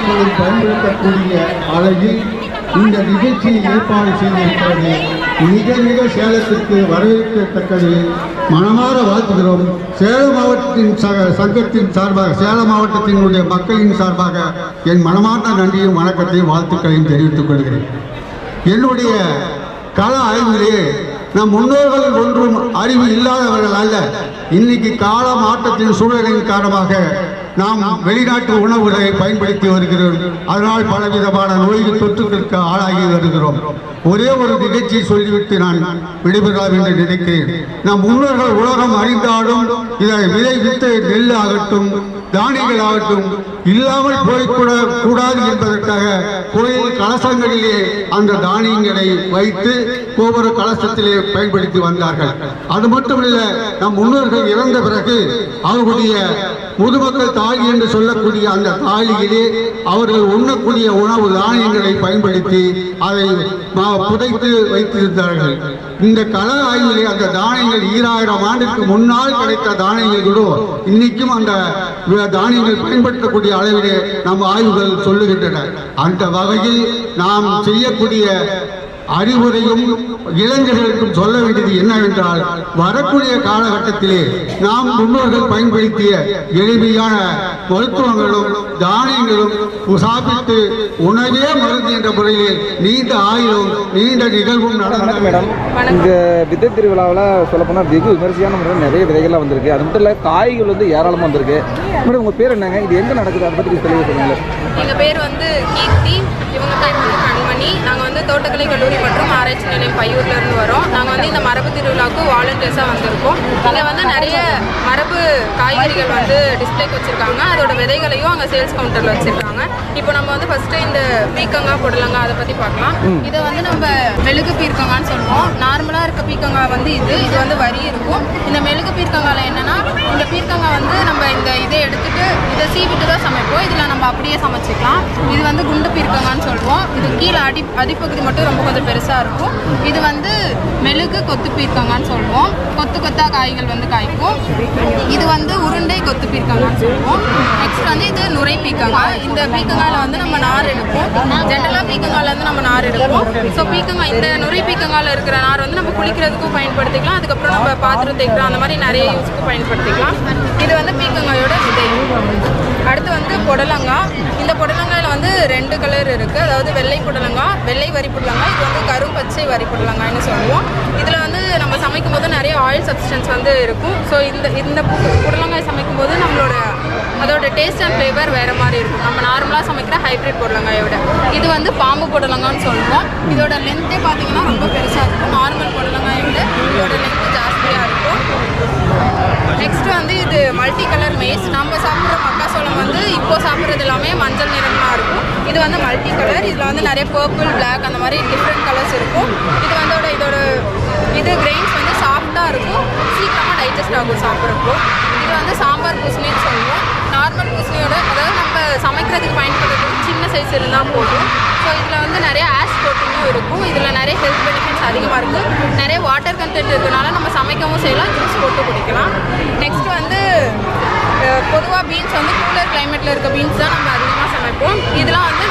பொதுமக்களும் பயன்படுத்தக்கூடிய அளவில் இந்த நிகழ்ச்சியை ஏற்பாடு செய்திருக்கிறது. மிக மிக சேலத்திற்கு வரவேற்கத்தக்கது. மனமாற வாழ்த்துகிறோம். சேலம் மாவட்டத்தின் சங்கத்தின் சார்பாக, சேலம் மாவட்டத்தினுடைய மக்களின் சார்பாக என் மனமார்ந்த நன்றியும் வணக்கத்தையும் வாழ்த்துக்களையும் தெரிவித்துக் கொள்கிறேன். என்னுடைய கள ஆய்விலே நம் முன்னோர்கள் ஒன்றும் அறிவு இல்லாதவர்கள் அல்ல. இன்னைக்கு கால மாற்றத்தின் சூழலின் காரணமாக நாம் வெளிநாட்டு உணவுகளை பயன்படுத்தி வருகிறோம். அதனால் பலவிதமான நோய்கள் தொற்றுகளுக்கு ஆளாகி வருகிறோம். ஒரே ஒரு நிகழ்ச்சியை சொல்லிவிட்டு நான் விடைபெறலாம் என்று நினைக்கிறேன். நம் முன்னோர்கள் உலகம் அறிந்தாலும் இதை விளைவித்து நெல் ஆகட்டும், தானியங்கள் ஆகட்டும் இல்லாமல் போய்க்கூடாது என்பதற்காக கோயில் கலசங்களிலே அந்த தானியங்களை வைத்து ஒவ்வொரு கலசத்திலே பயன்படுத்தி வந்தார்கள். அது மட்டுமல்ல, நம் முன்னோர்கள் இறந்த பிறகு அவர்களுடைய முதுமக்கள் தாலி என்று சொல்லக்கூடிய அந்த தாலியிலே அவர்கள் உண்ணக்கூடிய உணவு தானியங்களை பயன்படுத்தி அதை புதைத்து வைத்திருந்தார்கள். இந்த கள ஆய்விலே அந்த தானியங்கள் 2000 ஆண்டுக்கு முன்னால் கிடைத்த தானியங்கள் கூட இன்னைக்கும் அந்த தானியங்கள் பயன்படுத்தக்கூடிய அளவிலே நம் ஆய்வுகள் சொல்லுகின்றன. அந்த வகையில் நாம் செய்யக்கூடிய அறிவுரையும் இளைஞர்களுக்கும் சொல்ல வேண்டியது என்னவென்றால், வரக்கூடிய காலகட்டத்திலே நாம் முன்னோர்கள் பயன்படுத்திய எளிமையான மருத்துவங்களும் தானியங்களும் சாப்பிட்டு உணவே மருந்து என்ற முறையில் நீண்ட ஆயுளும் நீண்ட நிகழ்வும் நடந்தது. மேடம், இந்த விதை திருவிழாவில் சொல்லப்போனால் வெகு விமர்சையான முறையில் நிறைய விதைகள்லாம் வந்திருக்கு. அது மட்டும் இல்லை, காய்கள் வந்து ஏராளமாக வந்திருக்கு. மேடம், உங்கள் பேர் என்னங்க? இது எங்கே நடக்குது? அதை பற்றி தெளிவாக சொல்லுங்கள். எங்கள் பேர் வந்து கீர்த்தி, இவங்க பேர் வந்து கண்மணி. நாங்கள் வந்து தோட்டக்கலை கல்லூரி மற்றும் ஆராய்ச்சி நிலையம் பையூர்லேருந்து வரோம். நாங்கள் வந்து இந்த மரபு திருவிழாவுக்கு வாலண்டியர்ஸாக வந்திருக்கோம். இங்கே வந்து நிறைய மரபு காய்கறிகள் வந்து டிஸ்பிளேக்கு வச்சுருக்காங்க. அதோட விதைகளையும் அங்கே சேல்ஸ் கவுண்டரில் வச்சுருக்காங்க. இப்போ நம்ம வந்து ஃபஸ்ட்டு இந்த பீக்கங்காய் புடலங்காய் அதை பற்றி பார்க்கலாம். இதை வந்து நம்ம மெழுகு பீர்க்கங்கான்னு சொல்லுவோம். நார்மலாக இருக்க பீக்கங்காய் வந்து இது வந்து வரி இருக்கும். இந்த மெழுகு பீர்க்கங்காயில் என்னென்னா, இந்த பீர்க்கங்காய் வந்து நம்ம இந்த இதை எடுத்துகிட்டு இதை சீவிட்டு தான் சமைப்போம். இதில் நம்ம அப்படியே சமைச்சிக்கலாம். இது வந்து குண்டு பீர்க்கங்கான்னு சொல்லுவோம். இது கீழே அடிப்பகுதி மட்டும் ரொம்ப கொஞ்சம் பெருசாக இருக்கும். இது வந்து மெழுகு கொத்து பீர்க்கங்கான்னு சொல்லுவோம். கொத்து கொத்தாக காய்கள் வந்து காய்க்கும். இது வந்து உருண்டை கொத்து பீர்க்கங்கான்னு சொல்லுவோம். நெக்ஸ்ட் வந்து இது நுரை பீக்கங்காய். இந்த பீக்கங்காயில் வந்து நம்ம நார் எடுப்போம். ஜென்ரலாக பீக்கங்காயில் வந்து நம்ம நார் எடுப்போம். ஸோ பீக்கங்காய், இந்த நுரை பீக்கங்காயில் இருக்கிற நார் வந்து நம்ம குளிக்கிறதுக்கும் பயன்படுத்திக்கலாம். அதுக்கப்புறம் நம்ம பாத்திரம் தேய்க்கிறோம், அந்த மாதிரி நிறைய யூஸ்க்கு பயன்படுத்திக்கலாம். இது வந்து பீக்கங்காயோட விதை. அடுத்து வந்து புடலங்காய். இந்த புடலங்காயில் வந்து 2 கலர் இருக்குது. அதாவது வெள்ளை புடலங்காய், வெள்ளை வரி புடலங்காய். இது வந்து கரும்பச்சை வரி புடலங்காய்னு சொல்லுவோம். இதில் வந்து நம்ம சமைக்கும் போது நிறைய ஆயில் சப்ஸ்டன்ஸ் வந்து இருக்கும். ஸோ இந்த புடலங்காய் சமைக்கும் போது நம்மளோட அதோட டேஸ்ட் அண்ட் ஃப்ளேவர் வேறு மாதிரி இருக்கும், நம்ம நார்மலாக சமைக்கிற ஹைப்ரிட் புடலங்காயோட. இது வந்து பாம்பு புடலங்கான்னு சொல்லுவோம். இதோட லென்த்தே பார்த்தீங்கன்னா ரொம்ப பெருசாக இருக்கும். நார்மல் புடலங்காயோட இதோட லென்த்து ஜாஸ்தியாக இருக்கும். நெக்ஸ்ட் வந்து இது மல்டி கலர் மேஸ். நம்ம சாப்பிட்ற மக்காசோளம் வந்து இப்போ சாப்பிட்றது எல்லாமே மஞ்சள் நிறமாக இருக்கும். இது வந்து மல்டி கலர். இதில் வந்து நிறைய பர்பிள், பிளாக் அந்த மாதிரி டிஃப்ரெண்ட் கலர்ஸ் இருக்கும். இது வந்து இது கிரெயின்ஸ் வந்து சாஃப்டாக இருக்கும், சீக்கிரமாக டைஜஸ்ட் ஆகும் சாப்பிட்றப்போ. இது வந்து சாம்பார் பூசணின்னு சொல்லுவோம். நார்மல் பூசணியோட, அதாவது நம்ம சமைக்கிறதுக்கு பயன்படுறதுக்கு சின்ன சைஸ் இருந்தால் போதும். ஸோ இதில் வந்து நிறைய ஆஷ் ப்ரோட்டீனும் இருக்கும். இதில் நிறைய ஹெல்த் பெனிஃபிட்ஸ் அதிகமாக இருக்குது. நிறைய வாட்டர் கண்டென்ட் இருக்கிறனால நம்ம சமைக்கவும் செய்யலாம், ஜூஸ் போட்டு குடிக்கலாம். நெக்ஸ்ட் வந்து பொதுவாக பீன்ஸ் வந்து கூலர் கிளைமேட்டில் இருக்க பீன்ஸ் தான் நம்ம அதிகமாக சமைப்போம். இதெல்லாம் வந்து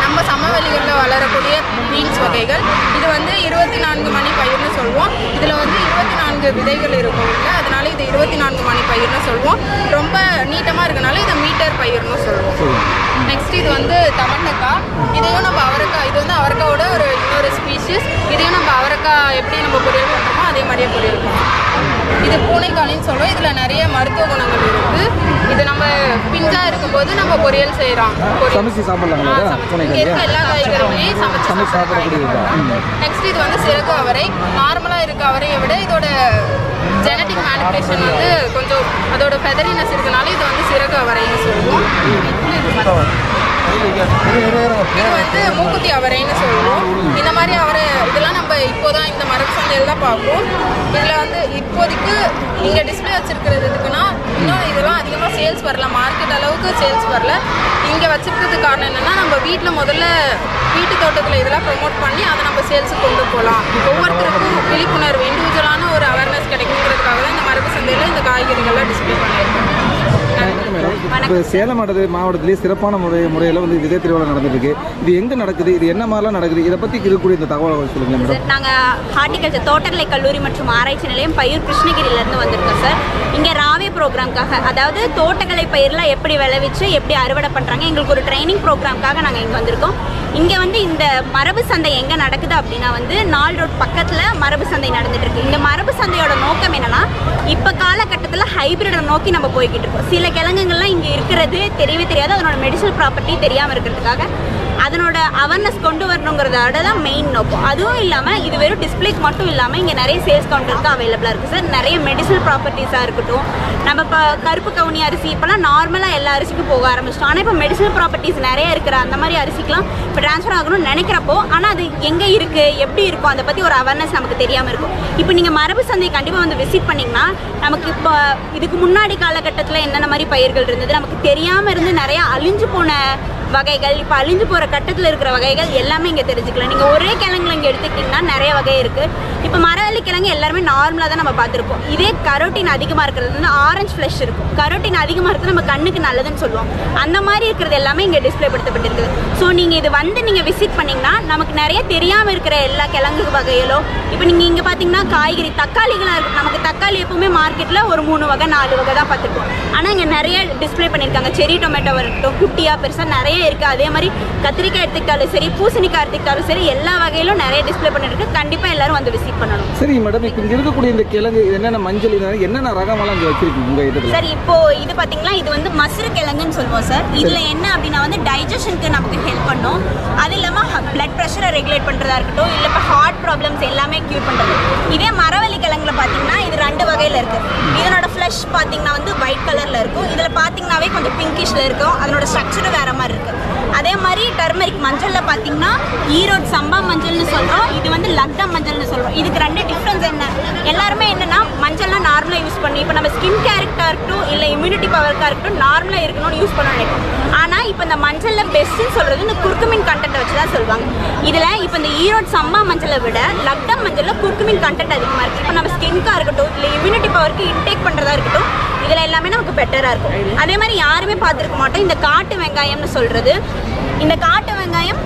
நம்ம சமவெளிகளில் வளரக்கூடிய பீன்ஸ் வகைகள். இது வந்து 24 மணி பயிர்னு சொல்லுவோம். இதில் வந்து 24 விதைகள் இருக்கும். அதனால இது 24 மணி பயிர்னு சொல்லுவோம். ரொம்ப நீட்டமாக இருக்கனால இதை மீட்டர் பயிர்னு சொல்லுவோம். நெக்ஸ்ட் இது வந்து தமண்டக்காய். இதையும் நம்ம அவரைக்காய், இது வந்து அவரைக்காவோட இன்னொரு ஸ்பீஷிஸ். இதையும் நம்ம அவரைக்காய் எப்படி நம்ம பொரியல் பண்ணுறோமோ அதே மாதிரியே பொரியல் பண்ணுறோம். இது பூனைக்காளின்னு சொல்லுவோம். இதில் நிறைய மருத்துவ குணங்கள் இருக்குது. இது நம்ம பிஞ்சாக இருக்கும்போது நம்ம பொரியல் செய்கிறோம். எல்லா காய்கறியுமே சமைச்சு சாப்பிடலாம். நெக்ஸ்ட் இது வந்து சிறகு அவரை. நார்மலாக இருக்க அவரையை விட இதோட ஜெனட்டிக் மேனிபுலேஷன் வந்து கொஞ்சம் அதோட ஃபெதரினஸ் இருக்கனால இது வந்து சிறகு அவரைன்னு சொல்லுவோம். இது வந்து மூக்குத்தி அவரைன்னு சொல்லுவோம். இந்த மாதிரி அவரை இதெல்லாம் நம்ம இப்போதான் இந்த மரபு சந்தையில் தான் பார்ப்போம். இதில் வந்து இப்போதைக்கு இங்கே டிஸ்பிளே வச்சுருக்கிறதுக்குன்னா இன்னும் இதெல்லாம் அதிகமாக சேல்ஸ் வரல, மார்க்கெட் அளவுக்கு சேல்ஸ் வரல. இங்கே வச்சுருக்கிறதுக்கு காரணம் என்னென்னா, நம்ம வீட்டில் முதல்ல வீட்டு தோட்டத்தில் இதெல்லாம் ப்ரொமோட் பண்ணி அதை நம்ம சேல்ஸுக்கு கொண்டு போகலாம். ஒவ்வொருத்தருக்கும் விழிப்புணர்வு, இண்டிவிஜுவலான ஒரு அவேர்னஸ் கிடைக்குங்கிறதுக்காக தான் இந்த மரபு சந்தையில் இந்த காய்கறிகள்லாம் டிஸ்பிளே பண்ணியிருக்கோம். இப்போ சேலம் மாவட்டத்திலேயே சிறப்பான முறையில் வந்து விதை திருவிழா நடந்துட்டு இருக்கு. இது எங்கே நடக்குது, இது என்ன மாதிரிலாம் நடக்குது, இதை பற்றி இருக்கக்கூடிய இந்த தகவலை சொல்லுங்க மேடம். நாங்கள் ஹார்டிகல்ச்சர் தோட்டக்கலை கல்லூரி மற்றும் ஆராய்ச்சி நிலையம் பையூர் கிருஷ்ணகிரியிலேருந்து வந்திருக்கோம் சார். இங்கே ராவே ப்ரோக்ராம்காக, அதாவது தோட்டக்கலை பயிரெலாம் எப்படி விளைவிச்சு எப்படி அறுவடை பண்ணுறாங்க, எங்களுக்கு ஒரு ட்ரைனிங் ப்ரோக்ராம்காக நாங்கள் இங்கே வந்திருக்கோம். இங்கே வந்து இந்த மரபு சந்தை எங்கே நடக்குது அப்படின்னா வந்து 4 ரோட் பக்கத்தில் மரபு சந்தை நடந்துட்டு இருக்கு. இந்த மரபு சந்தையோட நோக்கம் என்னன்னா, இப்போ காலகட்டத்தில் ஹைபிரிடை நோக்கி நம்ம போய்கிட்டு இருக்கோம். சில கிழங்குகள்லாம் இங்கே இருக்கிறது தெரியவே தெரியாது, அதனோட மெடிசனல் ப்ராப்பர்ட்டி தெரியாமல் இருக்கிறதுக்காக அதனோட அவேர்னஸ் கொண்டு வரணுங்கிறதோட தான் மெயின் நோக்கம். அதுவும் இல்லாமல் இது வெறும் டிஸ்பிளேக்கு மட்டும் இல்லாமல் இங்கே நிறைய சேல்ஸ் கவுண்டருக்கு அவைலபிளாக இருக்குது சார். நிறைய மெடிசனல் ப்ராப்பர்ட்டிஸாக இருக்கட்டும், நம்ம இப்போ கருப்பு கவுனி அரிசி இப்போலாம் நார்மலாக எல்லா அரிசிக்கும் போக ஆரம்பிச்சிட்டோம். ஆனால் இப்போ மெடிசனல் ப்ராப்பர்ட்டிஸ் நிறைய இருக்கிற அந்த மாதிரி அரிசிக்கெலாம் இப்போ ட்ரான்ஸ்ஃபர் ஆகணும்னு நினைக்கிறப்போ, ஆனால் அது எங்கே இருக்குது எப்படி இருக்கும் அதை பற்றி ஒரு அவேர்னஸ் நமக்கு தெரியாமல் இருக்கும். இப்போ நீங்கள் மரபு சந்தை கண்டிப்பாக வந்து விசிட் பண்ணிங்கன்னா நமக்கு இப்போ இதுக்கு முன்னாடி காலகட்டத்தில் என்னென்ன மாதிரி பயிர்கள் இருந்தது நமக்கு தெரியாமல் இருந்து நிறைய அழிஞ்சு போன வகைகள், இப்போ அழிஞ்சு போகிற கட்டத்தில் இருக்கிற வகைகள் எல்லாமே இங்கே தெரிஞ்சுக்கலாம். நீங்கள் ஒரே கிழங்குல இங்கே எடுத்துக்கிட்டிங்கன்னா நிறைய வகை இருக்குது. இப்போ மரவள்ளி கிழங்கு எல்லாருமே நார்மலாக தான் நம்ம பார்த்துருப்போம். இதே கரோட்டின் அதிகமாக இருக்கிறது வந்து ஆரஞ்சு ஃப்ளஷ் இருக்கும். கரோட்டின் அதிகமாக இருக்கிறது நம்ம கண்ணுக்கு நல்லதுன்னு சொல்லுவோம். அந்த மாதிரி இருக்கிறது எல்லாமே இங்கே டிஸ்பிளே படுத்தப்பட்டிருக்குது. ஸோ நீங்கள் இது வந்து நீங்கள் விசிட் பண்ணிங்கன்னா நமக்கு நிறைய தெரியாமல் இருக்கிற எல்லா கிழங்கு வகைகளோ, இப்போ நீங்கள் இங்கே பார்த்தீங்கன்னா காய்கறி தக்காளிகளாக இருக்கும். நமக்கு தக்காளி எப்பவுமே மார்க்கெட்டில் ஒரு 3 வகை 4 வகை தான் பார்த்துருப்போம். ஆனால் இங்கே நிறைய டிஸ்பிளே பண்ணியிருக்காங்க. செரி டொமேட்டோ இருக்கட்டும், குட்டியாக பெருசாக நிறைய இருக்குது. அதே மாதிரி கத்திரிக்காய் எடுத்துக்கிட்டாலும் சரி, பூசணிக்காய் எடுத்துக்கிட்டாலும் சரி, எல்லா வகையிலும் நிறைய டிஸ்பிளே பண்ணிருக்கு. கண்டிப்பாக எல்லாரும் வந்து விசிட் பண்ணணும். சரி மேடம், இப்போ இங்கே இருக்கக்கூடிய இந்த கிழங்கு என்னென்ன மஞ்சள் என்னென்ன ரகமெல்லாம் இங்கே வச்சிருக்கீங்க உங்கள் இதில்? சார் இப்போ இது பார்த்தீங்கன்னா இது வந்து மசுறு கிழங்குன்னு சொல்லுவோம் சார். இதில் என்ன அப்படின்னா வந்து டைஜஷனுக்கு நமக்கு ஹெல்ப் பண்ணும். அது இல்லாமல் பிளட் ப்ரெஷரை ரெகுலேட் பண்ணுறதா இருக்கட்டும், இல்லை இப்போ ஹார்ட் ப்ராப்ளம்ஸ் எல்லாமே க்யூர் பண்ணுறது. இதே மரவள்ளி கிழங்குல பார்த்தீங்கன்னா இது 2 வகையில் இருக்குது. இதனோட ஃப்ளஷ் பார்த்தீங்கன்னா வந்து ஒயிட் கலரில் இருக்கும். இதில் பார்த்தீங்கன்னாவே கொஞ்சம் பிங்கிஷில் இருக்கும். அதனோட ஸ்ட்ரக்சரும் வேறு மாதிரி இருக்குது. அதே மாதிரி டர்மரிக் மஞ்சளில் பார்த்தீங்கன்னா ஈரோடு சம்பா மஞ்சள்னு சொல்கிறோம், இது வந்து லக்டம் மஞ்சள்னு சொல்கிறோம். இதுக்கு 2 டிஃப்ரென்ஸ் என்ன, எல்லாருமே என்னென்னா மஞ்சள்லாம் நார்மலாக யூஸ் பண்ணி இப்போ நம்ம ஸ்கின் கேருக்காக இருக்கட்டும் இல்லை இம்யூனிட்டி பவருக்காக இருக்கட்டும் நார்மலாக இருக்கணும்னு யூஸ் பண்ண நினைப்போம். ஆனால் இப்போ இந்த மஞ்சளில் பெஸ்ட்டுன்னு சொல்கிறது இந்த குர்குமின் கண்டென்ட் வச்சு தான் சொல்லுவாங்க. இதில் இப்போ இந்த ஈரோடு சம்பா மஞ்சளை விட லக்டம் மஞ்சளில் குர்குமின் கண்டென்ட் அதிகமாக இருக்குது. இப்போ நம்ம ஸ்கின்காக இருக்கட்டும் இல்லை இம்யூனிட்டி பவருக்கு இன்டேக் பண்ணுறதா இருக்கட்டும், இதில் எல்லாமே நமக்கு பெட்டராக இருக்கும். அதே மாதிரி யாருமே பார்த்துருக்க மாட்டோம் இந்த காட்டு வெங்காயம்னு சொல்கிறது. இந்த காட்டு வெங்காயம்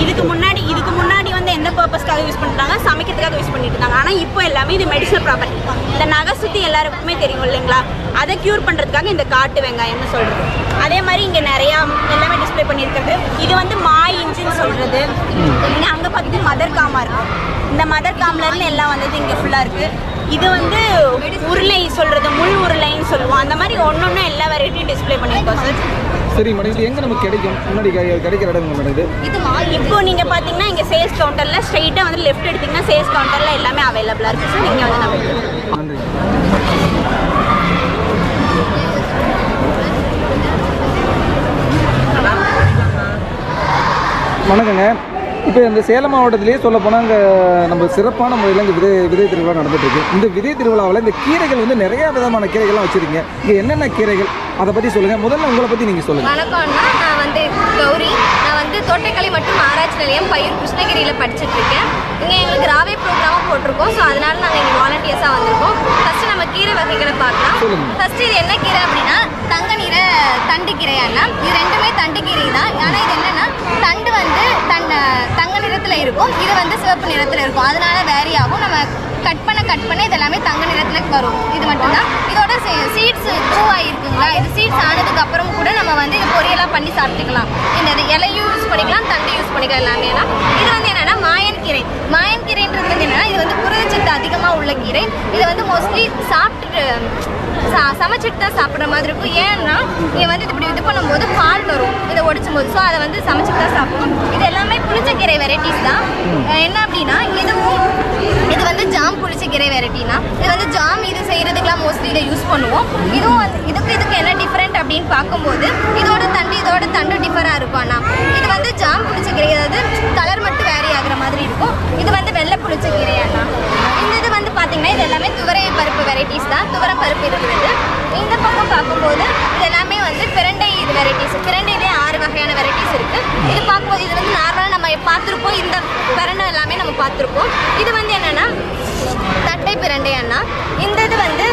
இதுக்கு முன்னாடி வந்து எந்த பர்பஸ்க்காக யூஸ் பண்ணுறாங்க, சமைக்கிறதுக்காக யூஸ் பண்ணிட்டு இருந்தாங்க. ஆனால் இப்போ எல்லாமே இது மெடிசனல் ப்ராப்பர்ட்டி. இந்த நகை சுற்றி எல்லாருக்குமே தெரியும் இல்லைங்களா, அதை க்யூர் பண்ணுறதுக்காக இந்த காட்டு வெங்காயம்னு சொல்கிறது. அதே மாதிரி இங்கே நிறையா எல்லாமே டிஸ்பிளே பண்ணியிருக்கிறது. இது வந்து மாய் இஞ்சின்னு சொல்கிறது. நீங்கள் அங்கே பார்த்துட்டு மதர் காமாக இருக்கும். இந்த மதர் காம்லேருந்து எல்லாம் வந்தது இங்கே ஃபுல்லாக இருக்குது. இது வந்து உருளை சொல்கிறது, முள் உருளைன்னு சொல்லுவோம். அந்த மாதிரி ஒன்று எல்லா வெரைட்டியும் டிஸ்பிளே பண்ணியிருக்கோம் சார். சரி மேடம், இது எங்கே நமக்கு கிடைக்கும், முன்னாடி கிடைக்கிற இடம் மேடம் இது? இப்போ நீங்கள் பார்த்தீங்கன்னா இங்கே சேல்ஸ் கவுண்டரில் ஸ்ட்ரெயிட்டாக வந்து லெஃப்ட் எடுத்திங்கன்னா சேல்ஸ் கவுண்டரில் எல்லாமே அவைலபிளாக இருக்குது சார். நீங்கள் வந்து நன்றி. வணக்கங்க. இப்போ இந்த சேலம் மாவட்டத்திலேயே சொல்ல போனால் இங்கே நம்ம சிறப்பான முறையில் இங்கே விதை திருவிழா நடந்துட்டுருக்கு. இந்த விதை திருவிழாவில் இந்த கீரைகள் வந்து நிறையா விதமான கீரைகள்லாம் வச்சுருக்கீங்க. இங்கே என்னென்ன கீரைகள் அதை பற்றி சொல்லுங்கள். முதல்ல உங்களை பற்றி நீங்கள் சொல்லுங்கள். வணக்கம்னா, நான் வந்து கௌரி. நான் வந்து தோட்டக்கலை மற்றும் ஆராய்ச்சி நிலையம் பையூர் கிருஷ்ணகிரியில் படிச்சுட்ருக்கேன். இங்கே எங்களுக்கு ராவே ப்ரோக்ராமாக போட்டிருக்கோம். ஸோ அதனால நாங்கள் இங்கே வாலண்டியர்ஸாக வந்திருக்கோம். ஃபஸ்ட்டு நம்ம கீரை வகைகளை பார்க்கலாம். ஃபஸ்ட்டு இது என்ன கீரை அப்படின்னா தங்கநீரை தண்டு கீரையானா, இது 2மே தண்டு கீரை தான். ஆனால் இது என்னென்னா தண்டு வந்து தங்க நிறத்தில் இருக்கும், இது வந்து சிவப்பு நிறத்தில் இருக்கும். அதனால வேரி ஆகும். நம்ம கட் பண்ண இது எல்லாமே தங்க நிறத்தில் வரும். இது மட்டும்தான். இதோட சீட்ஸ் பூவாக இருக்குங்களா, இது சீட்ஸ் ஆனதுக்கு அப்புறம் கூட நம்ம வந்து இது பொரியெல்லாம் பண்ணி சாப்பிட்டுக்கலாம். இந்த இலையும் யூஸ் பண்ணிக்கலாம், தண்டு யூஸ் பண்ணிக்கலாம் எல்லாமே. இது வந்து என்னென்னா மாயன் கீரைன்றது வந்து என்னென்னா இது வந்து புரதச்சத்து அதிகமாக உள்ள கீரை. இதை வந்து மோஸ்ட்லி சாப்பிட்டுட்டு சமைச்சிட்டு தான் சாப்பிட்ற மாதிரி இருக்கும். ஏன்னா இங்கே வந்து இப்படி இது பண்ணும்போது பால் வரும் இதை உடைச்சும் போது. ஸோ அதை வந்து சமைச்சிட்டு தான் சாப்பிடணும். இது எல்லாமே புளிச்சக்கீரை வெரைட்டிஸ் தான். என்ன அப்படின்னா இது வந்து ஜாம் புளிச்சக்கீரை வெரைட்டினா, இது வந்து ஜாம் இது செய்கிறதுக்கெலாம் மோஸ்ட்லி இதை யூஸ் பண்ணுவோம். இதுவும் வந்து இதுக்கு என்ன டிஃப்ரெண்ட் அப்படின்னு பார்க்கும்போது இதோட தண்டு டிஃபராக இருக்கும். ஆனால் இது வந்து ஜாம் புளிச்சக்கீரை, அதாவது கலர் மட்டும் வேரி ஆகிற மாதிரி இருக்கும். இது வந்து வெள்ளை புளிச்சக்கீரை. ஆனால் இந்த இது வந்து பார்த்தீங்கன்னா இது எல்லாமே துவரை பருப்பு வெரைட்டிஸ் தான். துவரம் பருப்பு இருக்கிறது. இந்த பக்கம் பார்க்கும்போது இது எல்லாமே வந்து பிரண்டை இது வெரைட்டிஸ். பிரண்டையிலே 6 வகையான வெரைட்டிஸ் இருக்குது. இது பார்க்கும்போது இது வந்து நார்மலாக நம்ம பார்த்துருப்போம். இந்த பிரண்டை எல்லாமே நம்ம பார்த்துருப்போம். இது வந்து என்னென்னா தட்டை பிரண்டை. அண்ணா இந்த இது வந்து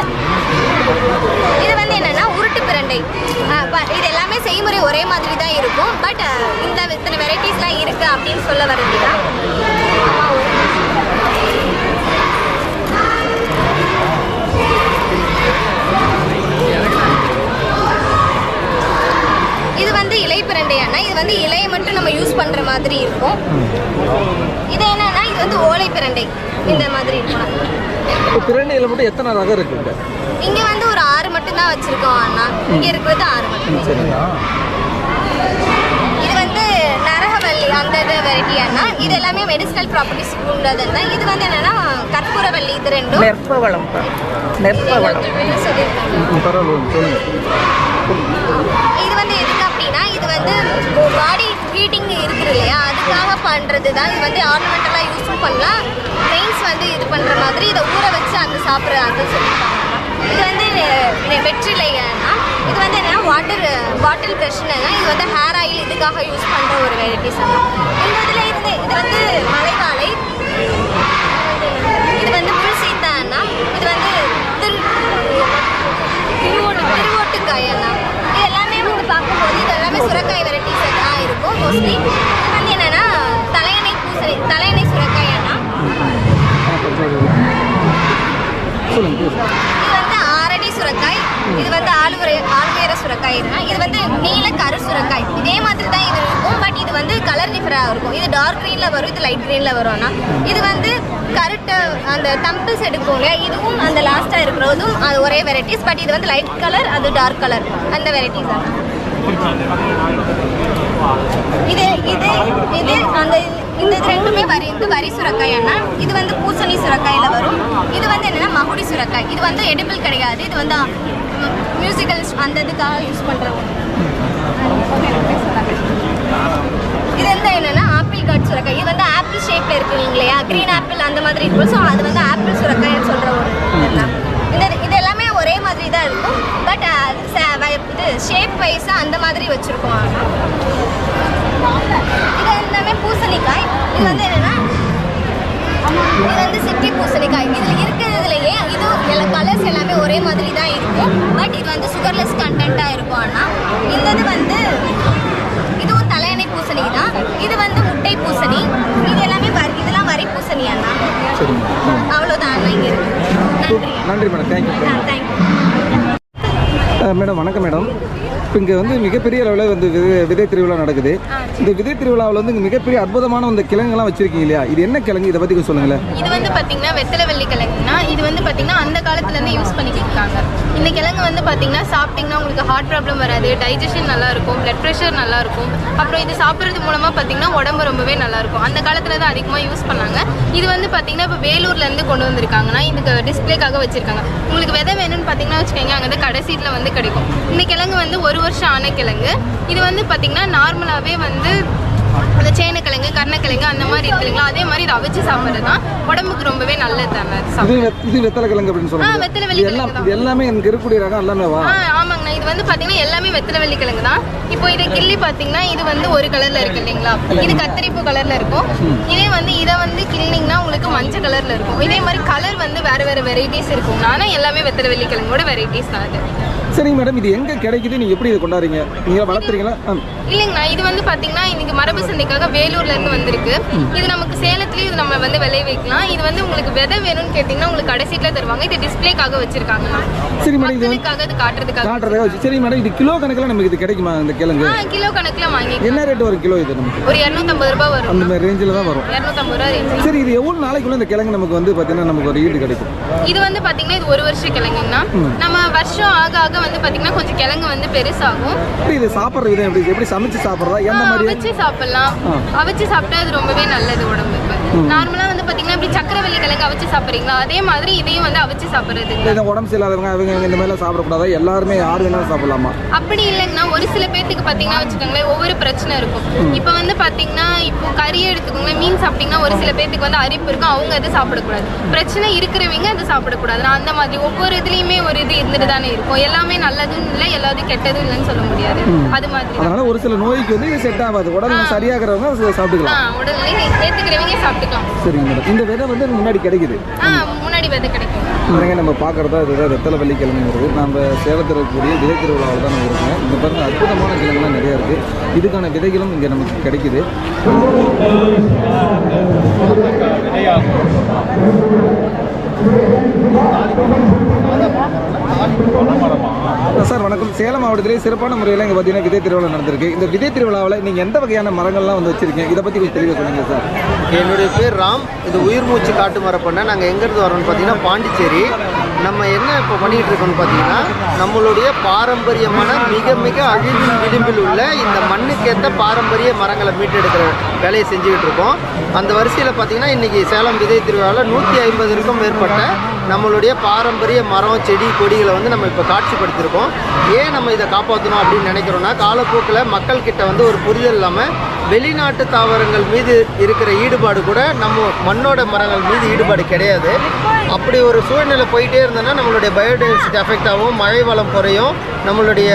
என்னென்னா உருட்டு பிரண்டை. ஒரே மாதிரி தான் இருக்கும். பட் இத்தனை வெரைட்டிஸ்லாம் இருக்குது அப்படின்னு சொல்ல வரது தான். இது வந்து இலை பிரண்டையானா, இது வந்து இலையை மட்டும் நம்ம யூஸ் பண்ணுற மாதிரி இருக்கும். இது என்னன்னா, இது வந்து ஓலை பிரண்டை இந்த மாதிரி இருக்கும். இப்போ பிரண்டையில் மட்டும் எத்தனை ரகம் இருக்குங்க? இங்கே வந்து ஒரு 6 மட்டும்தான் வச்சுருக்கோம் அண்ணா. இங்கே இருக்கிறது 6 மட்டும். சரிங்களா? இது வந்து நரகவல்லி அந்த இது வெரைட்டி அண்ணா. இது எல்லாமே மெடிசினல் ப்ராப்பர்ட்டிஸ் உள்ளது அண்ணா. இது வந்து என்னன்னா கற்பூரவல்லி. இது ரெண்டும் நெற்பவளம். சொல்லியிருக்காங்க. பரவாயில்ல, சொல்லுங்க. இது வந்து எதுக்கு அப்படின்னா, இது வந்து பாடி ஹீட்டிங் இருக்குது இல்லையா, அதுக்காக பண்ணுறது தான். இது வந்து ஆர்னமெண்டலாக யூஸும் பண்ணலாம். மெயின்ஸ் வந்து இது பண்ணுற மாதிரி இதை ஊற வச்சு அந்த சாப்பிட்ற அது சொல்லியிருக்காங்க. இது வந்து வெற்றிலைன்னா, இது வந்து என்னன்னா பாட்டில் ப்ரஷ்னுங்க. இது வந்து ஹேர் ஆயில் இதுக்காக யூஸ் பண்ணுற ஒரு வெரைட்டிஸ். இந்த இதில் இருந்து இது வந்து மலைவாழை. இது வந்து புல் சீத்தான்னா, இது வந்து திருவோட்டுக்காய் அண்ணா. இது எல்லாமே வந்து பார்க்கும்போது இது எல்லாமே சுரக்காய் வெரைட்டிஸ் தான் இருக்கும் மோஸ்ட்லி. இது வந்து என்னன்னா தலையணை சுரக்காய் அண்ணா. இது வந்து ஆரடி சுரக்காய். இது வந்து ஆளுவேர சுரக்காய். இது வந்து நீல கரு சுரக்காய். இதே மாதிரி தான் இது இருக்கும். பட் இது வந்து கலர் டிஃபராக இருக்கும். இது டார்க் க்ரீனில் வரும், இது லைட் க்ரீனில் வரும்னா. இது வந்து கரெக்டாக அந்த தம்பிள்ஸ் எடுக்கும் இல்லையா, இதுவும் அந்த லாஸ்ட்டாக இருக்கிறதும் அது ஒரே வெரைட்டிஸ். பட் இது வந்து லைட் கலர், அது டார்க் கலர், அந்த வெரைட்டிஸ் தான். இது இது இது அந்த இந்த இது ரெண்டுமே வரி சுரக்காய் அண்ணா. இது வந்து பூசணி சுரக்காயில் வரும். இது வந்து என்னென்னா மகுடி சுரக்காய். இது வந்து எடிபிள் கிடையாது. இது வந்து மியூசிக்கல் அந்த இதுக்காக யூஸ் பண்ணுறோம். இது வந்து என்னென்னா ஆப்பிள் காட் சுரக்காய். இது வந்து ஆப்பிள் ஷேப்பில் இருக்குது இல்லையா, க்ரீன் ஆப்பிள் அந்த மாதிரி இருக்கும். ஸோ அது வந்து ஆப்பிள் சுரக்காய்ன்னு சொல்கிற ஒரு இதெல்லாம். இது எல்லாமே ஒரே மாதிரி தான் இருக்கும். பட் இது ஷேப் வைஸாக அந்த மாதிரி வச்சுருக்கோம். இது எல்லாமே பூசணிக்காய். இது வந்து என்னென்னா, இது வந்து சிட்டி பூசணிக்காய். இதில் இருக்கிறதுலையே இது கலர்ஸ் எல்லாமே ஒரே மாதிரி தான் இருக்கும். பட் இது வந்து சுகர்லெஸ் கண்டென்ட்டாக இருக்கும். ஆனால் இந்த இது வந்து இதுவும் தலையணை பூசணி தான். இது வந்து முட்டை பூசணி. இது எல்லாமே இதெல்லாம் வரி பூசணி அண்ணா. அவ்வளோதான் அண்ணா இங்கே இருக்கு. நன்றி மேடம். தேங்க்யூ. மேடம் வணக்கம் மேடம். இப்போ இங்கே வந்து மிகப்பெரிய அளவில் வந்து விதை திருவிழா நடக்குது. இந்த விதை திருவிழாவில் வந்து இங்கே மிகப்பெரிய அற்புதமான இந்த கிழங்குலாம் வச்சிருக்கீங்க இல்லையா, இது என்ன கிழங்கு, இதை பற்றி சொல்லுங்களேன். இது வந்து பார்த்தீங்கன்னா வெத்தலைவள்ளி கிழங்குனா, இது வந்து பார்த்தீங்கன்னா அந்த காலத்துலேருந்து யூஸ் பண்ணிட்டு இருக்காங்க. இந்த கிழங்கு வந்து பார்த்தீங்கன்னா சாப்பிட்டிங்கன்னா உங்களுக்கு ஹார்ட் ப்ராப்ளம் வராது, டைஜஷன் நல்லாயிருக்கும், பிளட் ப்ரெஷர் நல்லாயிருக்கும். அப்புறம் இது சாப்பிட்றது மூலமாக பார்த்தீங்கன்னா உடம்பு ரொம்பவே நல்லாயிருக்கும். அந்த காலத்தில் தான் அதிகமாக யூஸ் பண்ணாங்க. இது வந்து பார்த்தீங்கன்னா இப்போ வேலூர்லேருந்து கொண்டு வந்திருக்காங்கன்னா இதுக்கு டிஸ்பிளேக்காக வச்சுருக்காங்க. உங்களுக்கு விதை வேணும்னு பார்த்தீங்கன்னா வச்சுக்கோங்க, அங்கே வந்து கடைசீட்டில் வந்து கிடைக்கும். இந்த கிழங்கு வந்து 1 வருஷம் ஆன கிழங்கு. இது வந்து பார்த்தீங்கன்னா நார்மலாகவே வந்து அந்த சேனக்கிழங்கு கருணக்கிழங்கு அந்த மாதிரி இருக்குங்களா, அதே மாதிரி இதை அவிச்சு சாப்பிட்றது தான் உடம்புக்கு ரொம்பவே நல்லது தானே. இது வெத்தலை கிழங்கு அப்படின்னு சொல்லுவாங்க. வெத்தலைவள்ளி கிழங்கு எல்லாமே எனக்கு இருக்கக்கூடிய ரகம் எல்லாமே வா. ஆமாங்கண்ணா. இது வந்து பார்த்தீங்கன்னா எல்லாமே வெத்தலைவள்ளி கிழங்கு தான். இப்போ இதை கிள்ளி பார்த்தீங்கன்னா இது வந்து ஒரு கலரில் இருக்கு இல்லைங்களா, இது கத்திரிப்பூ கலரில் இருக்கும். இதே வந்து இதை வந்து கிள்ளிங்கன்னா உங்களுக்கு மஞ்சள் கலரில் இருக்கும். இதே மாதிரி கலர் வந்து வேறு வேறு வெரைட்டிஸ் இருக்கும். ஆனால் எல்லாமே வெத்தலைவள்ளி கிழங்கோட வெரைட்டிஸ் தான் அது. சரிங்க மேடம், இது எங்கே கிடைக்குது, நீங்கள் எப்படி இதை கொண்டாடுறீங்க, நீங்கள் வளர்த்துறீங்களா? இல்லைங்கண்ணா, இது வந்து பார்த்தீங்கன்னா இன்னைக்கு மரபு சந்தைக்காக வேலூர்லேருந்து வந்திருக்கு. இது நமக்கு சேலத்துலேயும் இது நம்ம வந்து விளை வைக்கலாம். இது வந்து உங்களுக்கு விதை வேணும்னு கேட்டிங்கன்னா உங்களுக்கு கடைசீட்டில் தருவாங்க. இது டிஸ்பிளேக்காக வச்சுருக்காங்கண்ணா. சரி மேடம், இது காட்டுறதுக்காக வச்சு. சரி மேடம், இது கிலோ கணக்கில் நமக்கு இது கிடைக்குமா இந்த கிழங்கு? கிலோ கணக்கில் வாங்கி. என்ன ரேட் வரும் கிலோ? இது நமக்கு ஒரு 250 ரூபாய் வரும். அந்த மாதிரி ரேஞ்சில் தான் வரும். 250 ரூபா ரேஞ்ச். சரி, இது எவ்வளோ நாளைக்குள்ள இந்த கிழங்கு நமக்கு வந்து பார்த்தீங்கன்னா நமக்கு ஒரு ஈடு கிடைக்கும்? இது வந்து பார்த்தீங்கன்னா இது 1 வருஷம் கிழங்குங்கண்ணா. நம்ம வருஷம் ஆக ஆக வந்து பார்த்தீங்கன்னா கொஞ்சம் கிழங்கு வந்து பெருசாகும். இது சாப்பிட்ற விதம் எப்படி சமைச்சு சாப்பிட்றதா, எந்த மாதிரி? அவிச்சு சாப்பிடலாம். அவிச்சு சாப்பிட்டா அது ரொம்பவே நல்லது உடம்புக்கு. நார்மலாக வந்து பார்த்தீங்கன்னா இப்படி சக்கரவள்ளி கிழங்கு அவிச்சு சாப்பிட்றீங்களா, அதே மாதிரி இதையும் வந்து அவிச்சு சாப்பிட்றது. இந்த உடம்பு சரியில்லாதவங்க அவங்க இந்த மாதிரிலாம் சாப்பிடக்கூடாதா, எல்லாருமே யார் வேணாலும் சாப்பிடலாமா? அப்படி இல்லைங்கன்னா ஒரு சில பேர்த்துக்கு பார்த்தீங்கன்னா வச்சுக்கோங்களேன் ஒவ்வொரு பிரச்சனை இருக்கும். இப்போ வந்து பார்த்தீங்கன்னா இப்போ கறி எடுத்துக்கோங்களேன், மீன் சாப்பிட்டீங்கன்னா ஒரு சில பேர்த்துக்கு வந்து அரிப்பு இருக்கும், அவங்க அதை சாப்பிடக்கூடாது. பிரச்சனை இருக்கிறவங்க அதை சாப்பிடக்கூடாது. நான் அந்த மாதிரி ஒவ்வொரு இதுலேயுமே ஒரு இது இருந்துட்டு தானே இருக்கும். எல்லாமே நல்லதும் இல்லை, எல்லாத்தையும் கெட்டதும் இல்லைன்னு சொல்ல முடியாது. அது மாதிரி அதனால ஒரு சில நோய்க்கு வந்து இது செட் ஆகாது. உடல் சரியாகிறவங்க சாப்பிட்டுக்கலாம். உடல்நிலை ஏற்றுக்கிறவங்க சாப்பிட்டுக்கலாம். சரிங்க. மேடம். இந்த விதை வந்து முன்னாடி கிடைக்குது, முன்னாடி விதை கிடைக்கும். பாருங்க நம்ம பார்க்குறதா இதுதான் வெத்தலை வெள்ளிக்கிழங்குங்கிறது. நம்ம சேலத்தில் இருக்கக்கூடிய விதை திருவிழாவில் தான் நம்ம இருக்கோம். இந்த பாருங்க அற்புதமான கிழங்குலாம் நிறையா இருக்குது. இதுக்கான விதைகளும் இங்கே நமக்கு கிடைக்குது. சார் வணக்கம். சேலம் மாவட்டத்திலே சிறப்பான முறையில் இங்கே பார்த்தீங்கன்னா விதை திருவிழா நடந்திருக்கு. இந்த விதை திருவிழாவில் நீங்கள் எந்த வகையான மரங்கள்லாம் வந்து வச்சுருக்கீங்க, இதை பற்றி கொஞ்சம் தெளிவாக சொல்லுங்கள் சார். என்னுடைய பேர் ராம். இது உயிர் மூச்சு காட்டு மரப்பண்ணை. நாங்கள் எங்கேருந்து வரோம்னு பார்த்தீங்கன்னா பாண்டிச்சேரி. நம்ம என்ன இப்போ பண்ணிகிட்டு இருக்கோம்னு பார்த்தீங்கன்னா நம்மளுடைய பாரம்பரியமான மிக மிக அழிவின் விளிம்பில் உள்ள இந்த மண்ணுக்கேற்ற பாரம்பரிய மரங்களை மீட்டெடுக்கிற வேலையை செஞ்சுக்கிட்டு இருக்கோம். அந்த வரிசையில் பார்த்தீங்கன்னா இன்றைக்கி சேலம் விதை திருவிழாவில் 150க்கும் மேற்பட்ட நம்மளுடைய பாரம்பரிய மரம் செடி கொடிகளை வந்து நம்ம இப்போ காட்சிப்படுத்தியிருக்கோம். ஏன் நம்ம இதை காப்பாற்றணும் அப்படின்னு நினைக்கிறோன்னா, காலப்போக்கில் மக்கள்கிட்ட வந்து ஒரு புரிதல் இல்லாமல் வெளிநாட்டு தாவரங்கள் மீது இருக்கிற ஈடுபாடு கூட நம்ம மண்ணோட மரங்கள் மீது ஈடுபாடு கிடையாது. அப்படி ஒரு சூழ்நிலை போயிட்டே இருந்தோன்னா நம்மளுடைய பயோடைவர்சிட்டி அஃபெக்ட் ஆகும், மழை வளம் குறையும், நம்மளுடைய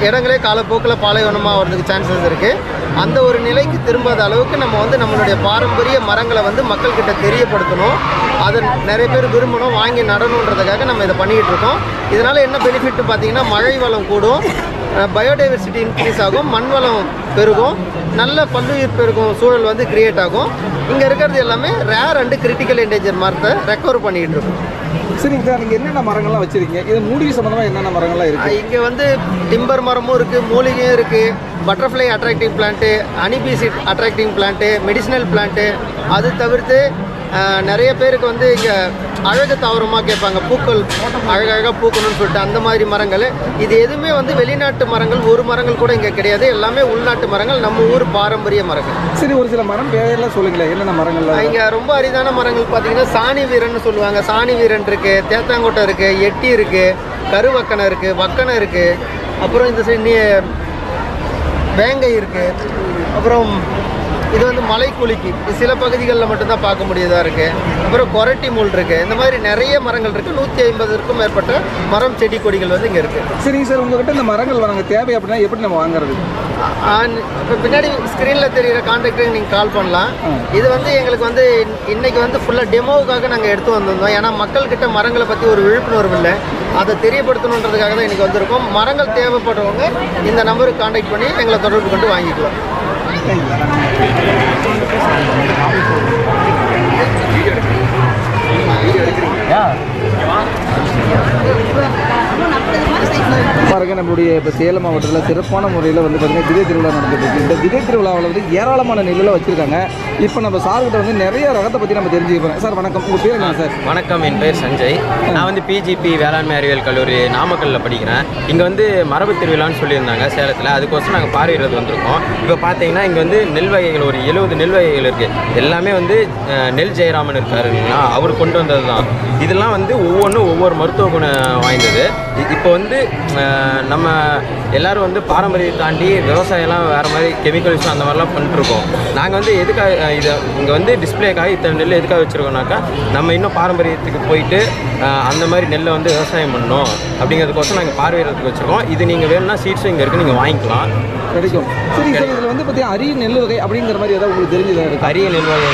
இடங்களே காலப்போக்கில் பாலைவனமாக வரதுக்கு சான்சஸ் இருக்குது. அந்த ஒரு நிலைக்கு திரும்பாத அளவுக்கு நம்ம வந்து நம்மளுடைய பாரம்பரிய மரங்களை வந்து மக்கள்கிட்ட தெரியப்படுத்தணும், அதை நிறைய பேர் விரும்பணும், வாங்கி நடணுன்றதுக்காக நம்ம இதை பண்ணிக்கிட்டு இருக்கோம். இதனால் என்ன பெனிஃபிட் பார்த்தீங்கன்னா மழை வளம் கூடும், பயோடைவர்சிட்டி இன்க்ரீஸ் ஆகும், மண் வளம் பெருகும், நல்ல பல்லுயிர் பெருகும் சூழல் வந்து கிரியேட் ஆகும். இங்கே இருக்கிறது எல்லாமே ரேர் அண்டு கிரிட்டிக்கல் என்டேஞ்சர் மரத்தை ரெக்கவர் பண்ணிக்கிட்டு இருக்கோம். சரிங்க சார், நீங்கள் என்னென்ன மரங்கள்லாம் வச்சுருக்கீங்க, இது மூலிகை சம்மந்தமாக என்னென்ன மரங்கள்லாம் இருக்குது? இங்கே வந்து டிம்பர் மரமும் இருக்குது, மூலிகையும் இருக்குது, butterfly attracting plant, honeybees attracting plant, medicinal plant. அது தவிர்த்து நிறைய பேருக்கு வந்து இங்கே அழகு தாவரமாக கேட்பாங்க, பூக்கள் அழகழகாக பூக்கணும்னு சொல்லிட்டு அந்த மாதிரி மரங்கள். இது எதுவுமே வந்து வெளிநாட்டு மரங்கள் ஒரு மரங்கள் கூட இங்கே கிடையாது, எல்லாமே உள்நாட்டு மரங்கள், நம்ம ஊர் பாரம்பரிய மரங்கள். சரி, ஒரு சில மரம் பேரெல்லாம் சொல்லுங்களேன், என்னென்ன மரங்கள்லாம்? இங்கே ரொம்ப அரிதான மரங்கள் பார்த்தீங்கன்னா சாணி வீரன் சொல்லுவாங்க. சாணி வீரன் இருக்குது, தேத்தாங்கொட்டை இருக்குது, எட்டி இருக்குது, கருவக்கனை இருக்குது, வக்கனை இருக்குது, அப்புறம் இந்த சைடு வேங்கை இருக்குது, அப்புறம் இது வந்து மலைக்குலுக்கி சில பகுதிகளில் மட்டும்தான் பார்க்க முடியதாக இருக்குது, அப்புறம் கொரட்டி முள் இருக்குது. இந்த மாதிரி நிறைய மரங்கள் இருக்குது. 150க்கும் மேற்பட்ட மரம் செடி கொடிகள் வந்து இங்கே இருக்குது. சரிங்க சார், உங்கள்கிட்ட இந்த மரங்கள் வராங்க தேவை அப்படின்னா எப்படி நம்ம வாங்குறது? இப்போ பின்னாடி ஸ்க்ரீனில் தெரிகிற கான்டாக்டுக்கு நீங்கள் கால் பண்ணலாம். இது வந்து எங்களுக்கு வந்து இன்றைக்கி வந்து ஃபுல்லாக டெமோவுக்காக நாங்கள் எடுத்து வந்திருந்தோம். ஏன்னா மக்கள்கிட்ட மரங்களை பற்றி ஒரு விழிப்புணர்வு இல்லை, அதை தெரியப்படுத்தணுன்றதுக்காக தான் இன்றைக்கி வந்திருக்கோம். மரங்கள் தேவைப்படுறவங்க இந்த நம்பருக்கு கான்டாக்ட் பண்ணி எங்களை தொடர்பு கொண்டு வாங்கிக்கலாம். பாருங்க, நம்மளுடைய இப்போ சேலம் மாவட்டத்தில் சிறப்பான முறையில் வந்து பார்த்தீங்கன்னா விதை திருவிழா நடந்துட்டு இருக்கு. இந்த விதை திருவிழாவில் வந்து ஏராளமான நெல்லில் வச்சுருக்காங்க. இப்போ நம்ம சார்கிட்ட வந்து நிறைய ரகத்தை பற்றி நம்ம தெரிஞ்சுக்க போகிறோம். சார் வணக்கம், உங்கள் பேர் என்ன சார்? வணக்கம், என் பேர் சஞ்சய். நான் வந்து பிஜிபி வேளாண்மை அறிவியல் கல்லூரி நாமக்கல்லில் படிக்கிறேன். இங்கே வந்து மரபு திருவிழான்னு சொல்லியிருந்தாங்க சேலத்தில், அதுக்கோசரம் நாங்கள் பார்வையிடுறது வந்திருக்கோம். இப்போ பார்த்தீங்கன்னா இங்கே வந்து நெல் வகைகள் ஒரு 70 நெல் வகைகள் இருக்குது. எல்லாமே வந்து நெல் ஜெயராமன் இருக்காருங்களா, அவர் கொண்டு வந்தது தான். இதெல்லாம் வந்து ஒவ்வொன்றும் ஒவ்வொரு மருத்துவ குணம் வாய்ந்தது. இப்போ வந்து நம்ம எல்லோரும் வந்து பாரம்பரியத்தை தாண்டி விவசாயம்லாம் வேறு மாதிரி கெமிக்கல்ஸ் அந்த மாதிரிலாம் பண்ணிட்டுருக்கோம். நாங்கள் வந்து எதுக்காக இதை இங்கே வந்து டிஸ்பிளேக்காக இத்தனை நெல் எதுக்காக வச்சுருக்கோம்னாக்கா, நம்ம இன்னும் பாரம்பரியத்துக்கு போயிட்டு அந்த மாதிரி நெல்லை வந்து விவசாயம் பண்ணணும் அப்படிங்கிறதுக்கோசம் நாங்கள் பார்வையிடறதுக்கு வச்சுருக்கோம். இது நீங்கள் வேணும்னா சீட்ஸும் இங்கே இருக்குது, நீங்கள் வாங்கிக்கலாம், கிடைக்கும். சரி சார், இதில் வந்து பார்த்தீங்கன்னா அரிய நெல் வகை அப்படிங்கிற மாதிரி ஏதாவது உங்களுக்கு தெரிஞ்சதாக இருக்குது? அரிய நெல் வகை